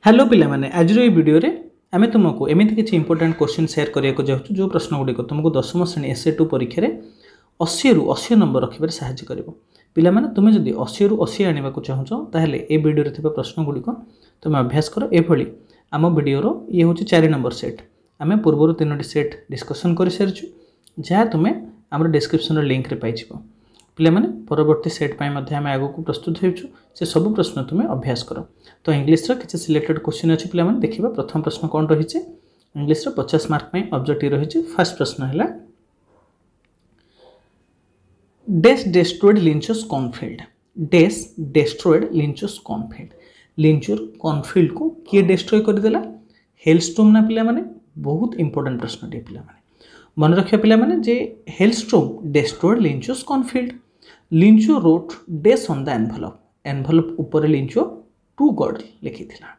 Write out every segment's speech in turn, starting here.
Hello पिला माने आज ये वीडियो रे आम तुमको एमती किसी इंपोर्टाट क्वेश्चन शेयर करने जाऊँ जो प्रश्न गुड़िक तुमको दशम श्रेणी एसए2 परीक्षा रे 80 रु 80 नंबर रखिबार साहाय्य करिवो। पिला माने तुमे जदि 80 रु 80 आनिबा को चाहुचो ताहेले ए वीडियो रे थिबा प्रश्न गुड़िक तुम अभ्यास कर। एभली आम वीडियो रो ये होची 4 नंबर सेट आम पूर्व 3टी सेट डिस्कसन कर सारिछु जहाँ तुमे आम डिस्क्रिप्शन लिंक रे पाइछिबो। पिला माने परवर्ती सेट पाई मध्ये आम आगो को प्रस्तुत होइछु से सब प्रश्न तुमे अभ्यास कर। तो इंग्लिश रो किछि सिलेक्टेड क्वेश्चन अछि पिला माने देखिबा। प्रथम प्रश्न कोन रहिछि इंग्लिश रो 50 मार्क पई ऑब्जेक्टिव रहिछि। फर्स्ट प्रश्न हैला dash destroyed Lencho's cornfield. Dash destroyed Lencho's cornfield. लिंचर कॉर्नफील्ड को किए डिस्ट्रॉय कर देला? हेलस्टॉर्म ना पिला माने बहुत इंपोर्टेंट प्रश्न टे पिला माने मन रखिया पिला माने जे hailstorm destroyed Lencho's cornfield. Lencho wrote dash on the envelope. Envelope ऊपर लिंचो टू गॉड लिखिथिला।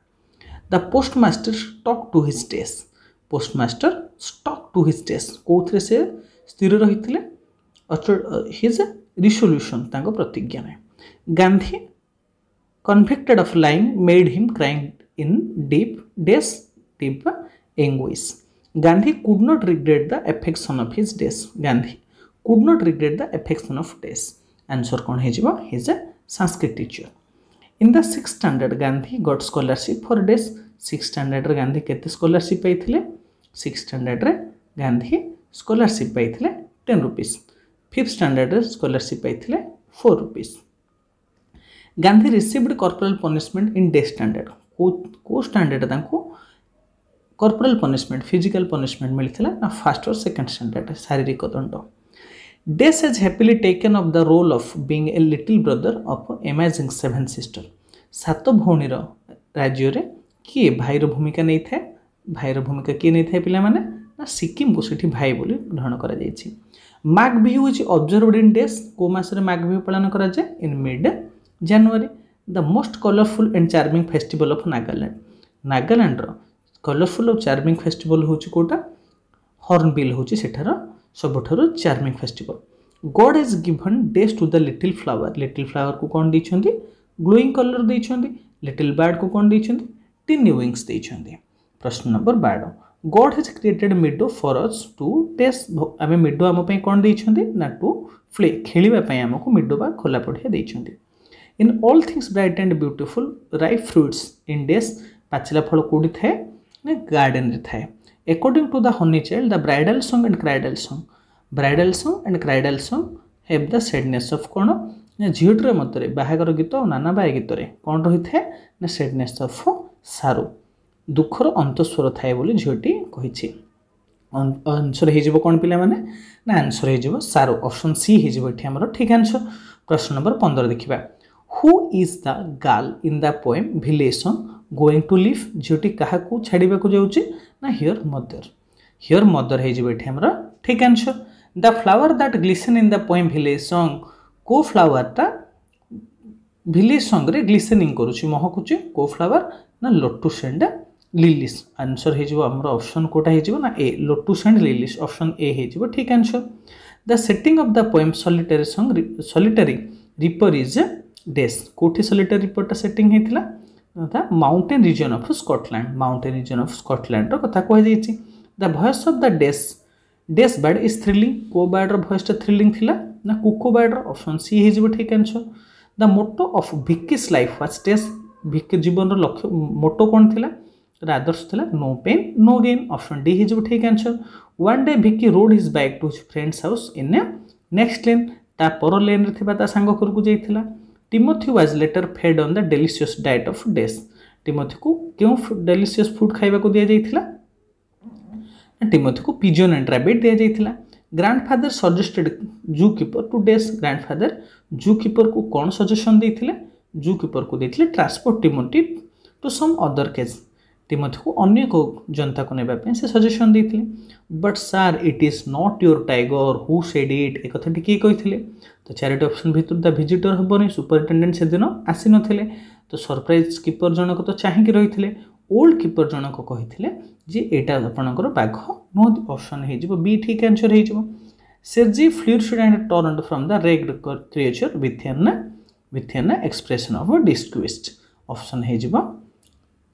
The postmaster stuck to his desk. Postmaster stuck to his desk कोथरे से स्थिर रहिथिले हिज रिसोल्यूशन तांको प्रतिज्ञा में। Gandhi convicted of lying made him crying in deep anguish. Gandhi could not regret the affection of his days. Gandhi could not regret the affection of days. Answer कौन है जीवा? He is a Sanskrit teacher. In the 6th standard Gandhi got scholarship for days. 6th standard रे गांधी केते scholarship पाइथिले? 6th standard रे Gandhi scholarship पाइथिले 10 rupees. 5th standard रे scholarship पाइथिले 4 rupees. Gandhi received corporal punishment in the standard. को standard तांको corporal punishment physical punishment मिलथिला ना फर्स्ट और सेकंड स्टैंडर्ड शारीरिक दंड। Dash has happily taken up the role of being a little brother of amazing seven sister. सात भौणीर राज्य रे किए भाईर भूमिका नहीं थाए? भाईर भूमिका किए नहीं थाए पिला माने ना सिक्किम को सेठी भाई बोली ग्रहण करा जायछि। Magh Bihu is observed in डेस। को मास रे माघ बिहु पालन करा जाय? In mid January. The most colorful and charming festival of Nagaland. Nagaland रो कलरफुल और चार्मिंग फेस्टिवल होची कोटा? हॉर्नबिल होची सेठार सबठारो charming festival. God has given dash to the little flower. Little flower को कौन देइछंती? ग्लोइंग कलर देइछंती। लिटिल बर्ड को कौन देइछंती? टिनी विंग्स देइछंती। प्रश्न नंबर 12 God has created meadow for us to test. आमे मिडो आम पई कौन देइछंती ना टू प्ले खेलिबा पई हमको मिडो बा खोला पड़िया देइछंती। In all things bright and beautiful, ripe fruits in days पाचिला फल कोडी थाए ने गार्डन रे थाए। According to the honey child, the bridal song and cradle song have the sadness of कोन ने झियोटर मतरे बाहागर गीत और नाना बाय गीत रे कोन रही थाए ने sadness of सारो दुखर अंतस्वर थाए बोली झियोटी कहिछि। आंसर हे जिवो कोन पिला माने ना आंसर हे जिवो सारो। ऑप्शन सी हे जिवो एठी हमर ठीक आंसर। प्रश्न नंबर 15 देखिबा। Who is the girl in the poem village song going to leave? झियोटी काहा को छाड़ीबा को जाउची ना हियर मदर। हियर मदर हे जिवो एठी हमरा ठीक answer. The flower that glisten in the poem village song को फ्लावर ता विलेज सॉन्ग रे ग्लिसनिंग करूची महकुची को फ्लावर ना लोटस एंड लिलीज। आंसर हे जिवो हमरा ऑप्शन कोटा हे जिवो ना A lotus and lilies. Option A हे जिवो ठीक answer. The setting of the poem solitary reaper is dash कोठी सॉलिटरी रिपोर्ट सेटिंग हेतिला था mountain region of Scotland. Mountain region of Scotland रो कथा कह जायछि। The voice of the dash bird is thrilling. को बर्ड रो वॉइस थ्रिलिंग थिला ना कुको बर्ड रो। ऑप्शन सी हे जिवो ठीक answer. The motto of Vicky's life was dash. Vicky जीवन रो लक्ष्य मोटो कोन थिला? आदर्श थिला no pain no gain. Option D हे जिवो ठीक answer. One day Vicky rode his bike to his friend's house in a next lane. ता पर लेन रे थिबा ता सांग घर को जाइथिला। Timothy was later fed on the delicious diet of dash. टिमोथी को क्यों डेलीशियस फूड खाइबा को दिया जाइथिला? टिमोथी को पिजन एंड रैबिट दिया जाइथिला। Grandfather suggested zoo keeper to dash. Grandfather zoo keeper को कौन सजेशन देथिले? जू कीपर को देथिले transport Timothy to some other cage. Timothy को अन्य को जनता को नेबा पे से सजेशन देथिले। But sir it is not your tiger who said it. एक कथाटी किए कहिथिले? तो चारिटी ऑप्शन भितर द विजिटर हेबनी। सुपरिटेंडेंट से दिन आसी नथिले तो सरप्राइज कीपर जनक तो चाहिकी रहिथिले। ओल्ड कीपर जनक कहिथिले जे एटा आपनकर बाघ नो। ऑप्शन हे जिवो बी ठीक आंसर हे जिवो। Sergi flourished and turned from the ragged creature with an expression of disgust. Option है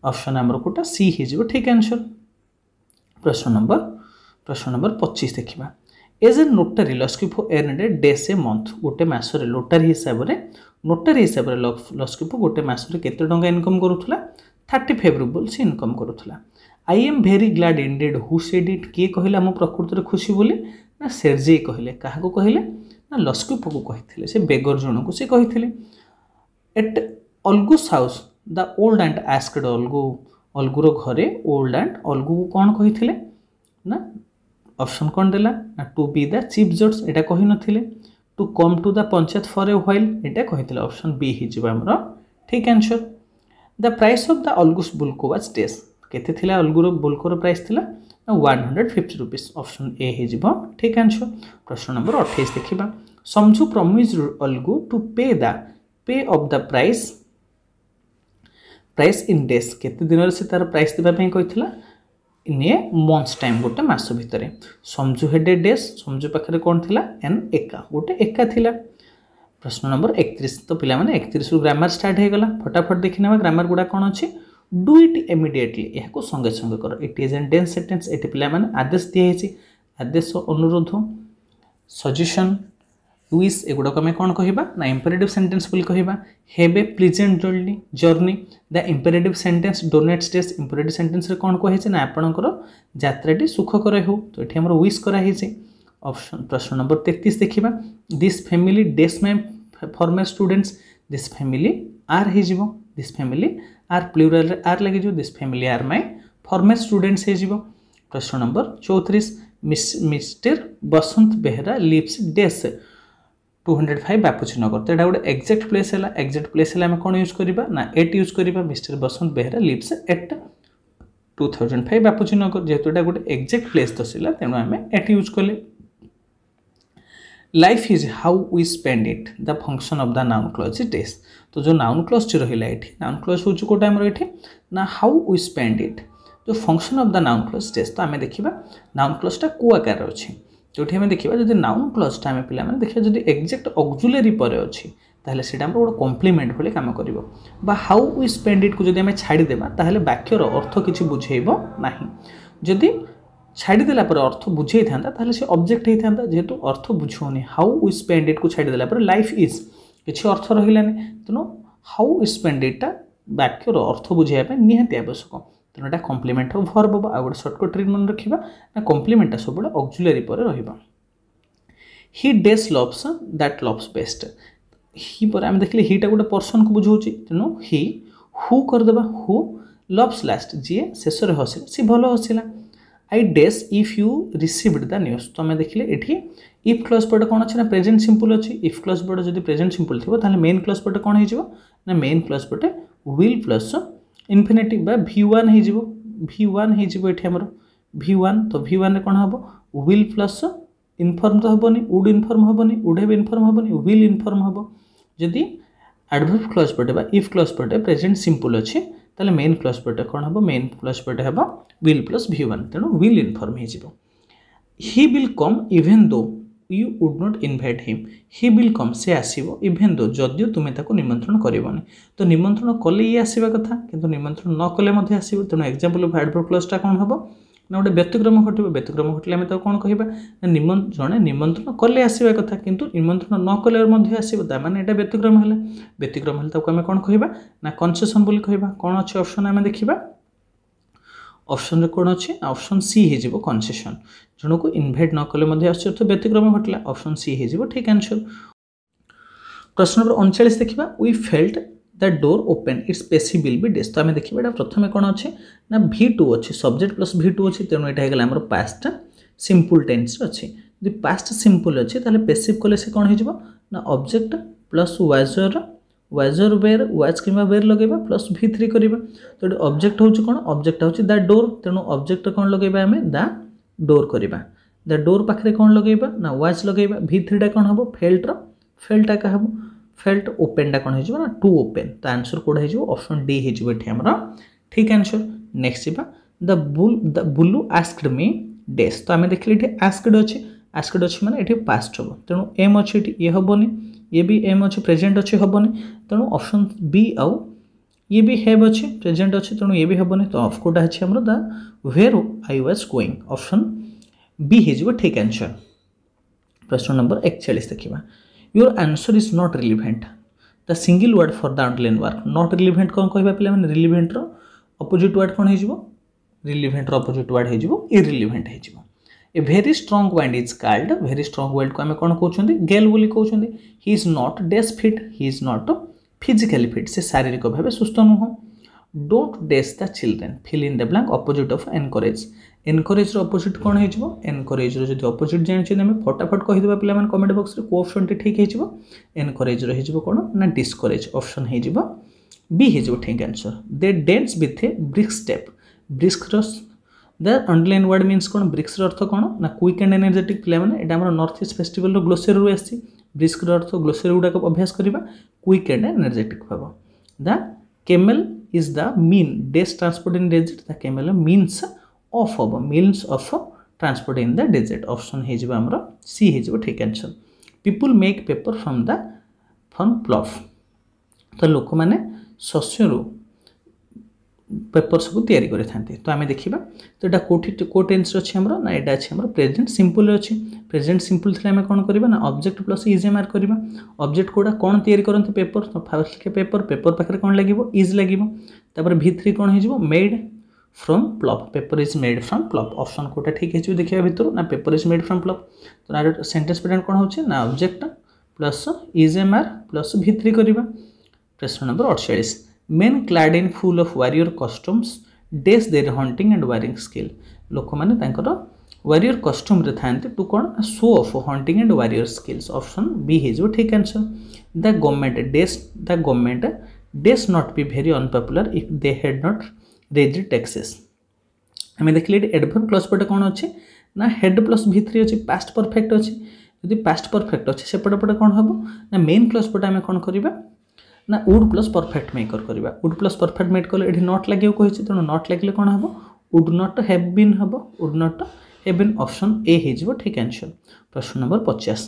ऑप्शन आमर कोटा सी हो ठीक आंसर। प्रश्न नंबर 25 देखा। As a notary Laskifo earned a dash a month गोटे मासरे नोटारी हिसाब से लस्कीफो गोटे मासरे केते टंका इनकम करूथला 35 रूबल से इनकम करूथला। I am very glad indeed who said it किए कहला मो प्रकृति खुशी बोली ना सेर्जे कहले क्या कहले ना लस्कीफो को कही से बेगर जन को से कही। At Algu's house the old and asked अलगुर घरे ओल्ड एंड अलगु को कौन कही ना ऑप्शन कौन देला ना टू बी द चीफ जज एटा कही नथिले। To come to the panchayat for a while एटा कही ऑप्शन बी हिजबा हमर ठीक answer. The price of the Algu's बुल्को वाज डेस केते थिला अलगुर बुल्कोर प्राइस थिला 150 रुपीस ऑप्शन ए हिजबा ठीक आंसर। प्रश्न नंबर 28 देखिबा। समझू प्रॉमिस अलगु टू पे of the price in days केते दिन से तार प्राइस देबा पई कहितला इन ए मंथ्स टाइम गोटे मास भितर। समझू हेडे डेज समझू पाखे कौन थिला एन एका गोटे एका थिला। प्रश्न नंबर 31 तो पिला माने 31 रु ग्रामर स्टार्ट हो गला फटाफट देखि नेबा ग्रामर गुडा कौन अछि। डू इट इमिडिएटली यह संगे संगे कर it is an dense sentence eighty पिला माने आदेश दिया है आदेश अनुरोध सजेशन विश एगुड़ा आम कौन कहवा ना इंपेरेटिव सेंटेंस बोली कहवा। Have a pleasant journey the imperative sentence denotes डेज इंपेरेटिव सेंटेंस रे कौन कहे ना आपणकर यात्राटी सुखकर हो तो ये आम विश कराई। ऑप्शन प्रश्न नंबर 33 देखा। This family dash my former students this family are हो this family are plural are लगे this family are my former students हो। प्रश्न नंबर 34 Mister Basant Behera lives dash 205 Bapujinagar तो यहाँ गोटे एक्जाक्ट प्लेस है एक्जाक्ट प्लेस है आम कौन यूज करवा ना एट यूज करवा Mister Basant Behera lives at 2005 Bapujinagar जेहेतु यहाँ गोटे एक्जाक्ट प्लेस दर्शाला तेणु आम एट यूज कले। Life is how we spend it the function of the noun clause is डेज तो जो नाउन क्लॉज टी रहा ये नाउन क्लॉज हूँ कौटा आम ये ना हाउ वी स्पेंड इट जो function of the noun clause days तो आम देखा नाउन क्लॉजटा कौ आकार अच्छी जो आम देखा जब नाउन क्लॉजटा आम पे देखा जब एक्जाक्ट ऑक्सिलरी पर अच्छी ताहले सेटा हमर गोटे कॉम्प्लीमेंट भली काम करिवो बा हाउ वी स्पेंड इट को जदि हमें छाड़ी देबा ताहले वाक्यर अर्थ किछि बुझेइबो नाही। जदि छाड़ी देला पर अर्थ बुझेइ थांदा ताहले से ऑब्जेक्ट हेइ थांदा जेहेतु अर्थ बुझोनी हाउ वी स्पेंड इट को छाड़ी देला पर लाइफ इज किछि अर्थ रहिलानी तेनो हाउ वी स्पेंड इट वाक्यर अर्थ बुझेइबा पे निहाती आवश्यक तेणु एटा कॉम्प्लीमेंट ऑफ वर्ब आ गोटे शॉर्टकट ट्रिक मन रखिबा ना कॉम्प्लीमेंट सब ऑक्सिलरी पर रहिबा। He dash loves that loves best he पर आम देखिले हीटा गोटे पर्सन को बुझाऊँ तेणु ही हु करदेबा हु लव्स लास्ट जी शेष हसिला सी भल हसिला। I dash if you received the news तो आम देखिले एठी इफ क्लॉज पटे कौन अच्छे ना प्रेजेंट सिंपल अच्छी इफ क्लॉज पटे जब प्रेजेंट सिंपल थी ताहले मेन क्लॉज पटे कौन हो ना मेन क्लॉज पटे विल प्लस इन्फिनिटिव बा V1 हो V1 होमर V1 तो V1 कौन हम विल प्लस इनफर्म तो हेनी वुड इनफर्म हेनी वुड हैव इनफर्म हेनी विल इनफर्म हम जदि एडवर्ब क्लॉज पटे बा इफ क्लॉज पटे प्रेजेंट सिंपल अच्छे ताले मेन क्लॉज पटे कौन हम मेन क्लॉज पटे हम विल प्लस V1 तेणु विल इनफर्म हो। ही विल कम इवेन दो you would not invite him he will come से आसो इवेन दो जदिव तुम्हें ताको निमंत्रण करबनी तो निमंत्रण कले ये आसवा कथा किंतु निमंत्रण न कले आसो तेणु एग्जांपल ऑफ एडवर्ब क्लॉजटा कौन हम ना गोटे व्यतिक्रम घटे व्यतिक्रम घटले आम कौन कहवा जड़े निमंत्रण कले आसवा कथा किंतु निमंत्रण न कले आसो ताने यहाँ व्यतिक्रम है व्यतिक्रम है आम कौन कहवा ना कनसेसन बोली कहवा कौन अच्छे ऑप्शन आम देखा ऑप्शन रे कौन अच्छे ऑप्शन सी हो कनसेसन जन को इनभाइट न कले अर्थ व्यतिक्रम घटला ऑप्शन सी हो ठीक आंसर। प्रश्न नंबर 39 देखा we felt the door open its passive will be डेज तो आम देखा यहाँ प्रथम कौन अच्छे ना V2 अच्छे सब्जेक्ट प्लस V2 अच्छे तेणु यहाँ होगा पास्ट सिंपल टेन्स अच्छे यदि पास्ट सिंपल अच्छे ताहले पेसिव कले से कौन हो ना ऑब्जेक्ट प्लस वाजर वेयर वाज कि वेयर लगेगा प्लस V3 करवा तो ये ऑब्जेक्ट हूँ कौन ऑब्जेक्ट हूँ द डोर तेणु ऑब्जेक्ट कौन लगेगा आम द डोर करवा द डोर पाखे कौन लगेगा ना वाज लगेगा V3 कौन हम फेल्टा क्या हम फेल्ट ओपेनटा कौन हो ना टू ओपेन तो आंसर कौन हो ऑप्शन डी हो ठीक आंसर। नेक्स्ट जा the blue asked me days तो आम देखिए आस्क्ड अच्छे माने ये पास्ट हम तेणु एम अच्छे ये हेनी ये भी एम अच्छे प्रेजेंट अच्छे हेनी तेणु ऑप्शन बी आउ ये भी हैव अच्छे प्रेजेंट अच्छे तेणु ये भी हेनी तो ऑफ कोटा अच्छे आमर the where I was going option B हो ठीक आंसर। प्रश्न नंबर 41 देखा your answer is not relevant the single word for the underline work not relevant कौन कह पे रिलेवेंट अपोजिट वर्ड कौन हो रिलेवेंट अपोजिट वर्ड हो इरिलेवेंट हो a very strong wind is called very strong wind को आम कौन कहते गेल बोली कहते ही इज नॉट डेस fit he is not physically fit से शारीरिक भाव सुस्थ नुह डोंट डेस the children fill in the blank opposite of encourage encourage opposite कौन हो एनकरेज जो अपोजिट जानते आम फटाफट कहीदेवा पे कमेंट बॉक्स में को ऑप्शन टी ठीक हो एनकरेज कौन ना डिस्करेज ऑप्शन हो बी हो ठीक answer they dense with A brisk step brisk the underline word means कौन ब्रिक्स अर्थ कौन ना क्विक एंड एनर्जेटिक पे यहाँ नॉर्थ ईस्ट फेस्टिवल ग्लोसरी रू आसी ब्रिस्क अर्थ ग्लोसरी गुड़ाक अभ्यास करवा क्विक एंड एनर्जेटिक भाव the camel is the mean days transport in desert the camel means of हम means of transport in the desert option हो सी हो ठीक answer people make paper from प्लफ तो लोक मैंने शस्यरू पेपर सब तैयारी करते तो आम देखा तो यहाँ कौटी को टेन्स अच्छे आमर ना यहाँ अच्छे आम प्रेजेंट सिंपल अच्छे प्रेजेंट सिंपल थे आम कौन करवा ना object plus is am are करवा ऑब्जेक्ट कोड़ा कौन तैयारी करते पेपर तो फास्ट लिखे पेपर पेपर पाखे कौन लगे इज लगे V3 कौन हो made from pulp paper is made from pulp option कोटा ठीक है देखिए भितर ना पेपर इज मेड फ्रॉम प्लफ तो सेंटेंस प्रेजेंट कौन हो ना object plus is am are plus V3 करवा। प्रश्न number 48 men clad in full of warrior costumes dash their hunting and warring skill लोक मैंने warrior costume रे थांते टू कौन show off hunting and warrior skills option B हो ठीक answer the government dash not be very unpopular if they had not raised taxes आम देखिए adverb clause पटे कौन अच्छे ना हेड प्लस V3 अच्छे पास्ट परफेक्ट अच्छे यदि पास्ट परफेक्ट अच्छे सेपटे पटे कौन हम ना मेन क्लॉज पटे आम कौन करवा ना वुड प्लस परफेक्ट मेकर करवा वुड प्लस परफेक्ट मेक कले ये नट लगे कही तेणु नट लगे कौन हम वुड नट हैव बीन हम would not have been option A हो ठीक आंसर। प्रश्न नंबर 50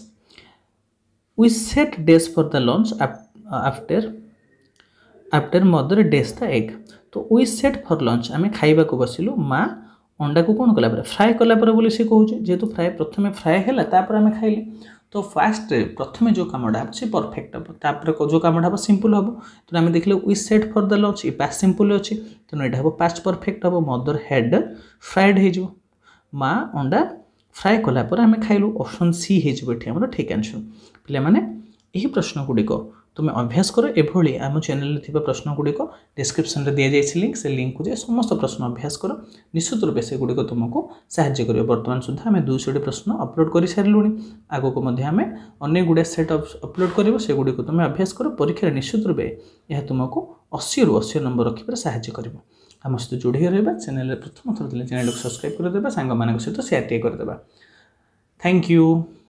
वी सेट डेज for the lunch after mother डेज द एग तो वी सेट फॉर लंच आम खाइबा को बसिलु माँ अंडा को कौन कला फ्राए कलापर बोली सी कहूँ जेहेतु फ्राए प्रथम फ्राए है आम खाइले तो फास्ट प्रथम जो कमटा हम से परफेक्ट हम तापर जो कमटा हम सिंपल हम तो आम देखिए we set for the lunch ये पास्ट सिंपल अच्छे तेणु यहाँ हम पास्ट परफेक्ट हम मदर हेड फ्राएड हो माँ अंडा फ्राए कलापर आम खाइलु ऑप्शन सी हो ठीक आंसर पे यही प्रश्न गुड़िक तुम अभ्यास कर एभली आम चैनल थी प्रश्न गुड़िक डिस्क्रिप्शन में दि जाइए लिंक से लिंक को जाए समस्त प्रश्न अभ्यास कर निश्चित रूप से गुड़िक तुमको साहाय्य कर बर्तमान सुधा आम 200 प्रश्न अपलोड कर सारूँ आगक आम अनेक गुड़े सेट अपलोड कर से गुड़िक तुम अभ्यास कर परीक्षा निश्चित रूप यह तुमको 80 ରୁ 80 नंबर रखिए साहाय्य कर आम सहित जोड़ी रहा चैनल प्रथम थर चैनल को सब्सक्राइब करदे सांग सहित सेयार करदे। Thank you.